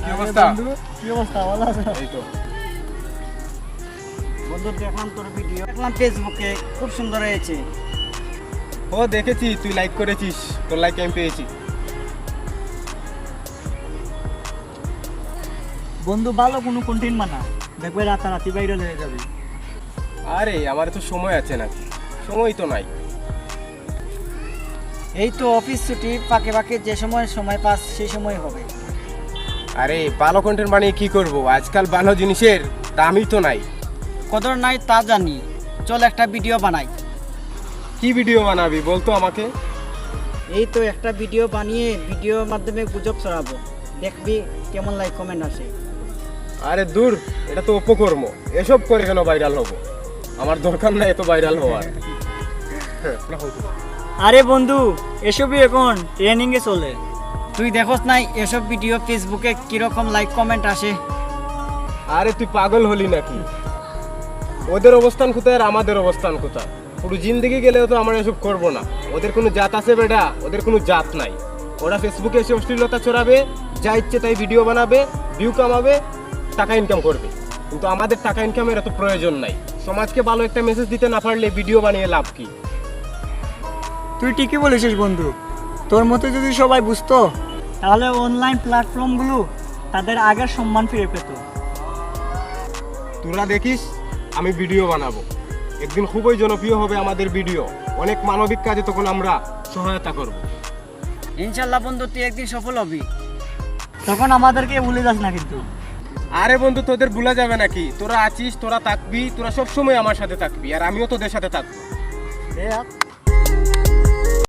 কি অবস্থা? কি অবস্থা? ভালো আছো? এই তো। বন্ধু দেখলাম তোর ভিডিও, দেখলাম ফেসবুকে, খুব সুন্দর হয়েছে। ও দেখেছি, তুই লাইক করেছিস, তোর লাইক আমি পেয়েছি। বন্ধু ভালো কোনো কন্টেন্ট বানা, দেখবে রাতারাতি ভাইরাল হয়ে যাবে। আরে আমার তো সময় আছে নাকি? সময় তো নাই। এই তো অফিস ছুটি, ফাঁকে ফাঁকে যে সময় পাস সেই সময় হবে। আরে ভালো কন্টেন্ট বানিয়ে কি করব? আজকাল ভালো জিনিসের দামই তো নাই। কদর নাই তা জানি, চল একটা ভিডিও বানাই। কি ভিডিও বানাবি বলতো আমাকে? এই তো একটা ভিডিও বানিয়ে ভিডিওর মাধ্যমে গুজব ছড়াবো, দেখবি কেমন লাইক কমেন্ট আসে। আরে দূর, এটা তো অপকর্ম। এসব করে কেন ভাইরাল হব? আমার দরকার নাই এত ভাইরাল হওয়ার। আরে বন্ধু, এসবই এখন ট্রেনিংয়ে চলে। তুই দেখোস নাই এসব ভিডিও ফেসবুকে কিরকম লাইক কমেন্ট আসে? আরে তুই পাগল হলি নাকি? ওদের অবস্থান কোথায় আর আমাদের অবস্থান কোথায়? পুরো জিন্দেগি গেলেও তো আমরা এসব করবো না। ওদের কোনো জাত আছে বেটা? ওদের কোনো জাত নাই। ওরা ফেসবুকে এসে অশ্লীলতা ছড়াবে, যা ইচ্ছে তাই ভিডিও বানাবে, ভিউ কামাবে, টাকা ইনকাম করবে। কিন্তু আমাদের টাকা ইনকামের এত প্রয়োজন নাই। সমাজকে ভালো একটা মেসেজ দিতে না পারলে ভিডিও বানিয়ে লাভ কি? তুই ঠিকই বলেছিস বন্ধু। তোর মতো যদি সবাই বুঝতো, তাহলে অনলাইন প্ল্যাটফর্মগুলো তাদের আগের সম্মান ফিরে পেত। তোরা দেখিস, আমি ভিডিও বানাবো, একদিন খুবই জনপ্রিয় হবে আমাদের ভিডিও। অনেক মানবিক কাজে তখন আমরা সহায়তা করব। ইনশাল্লাহ বন্ধু, তুই একদিন সফল হবি, তখন আমাদেরকে ভুলে যাস না কিন্তু। আরে বন্ধু, তোদের ভুলা যাবে নাকি? তোরা আছিস, তোরা থাকবি, তোরা সবসময় আমার সাথে থাকবি, আর আমিও তোদের সাথে থাকবো।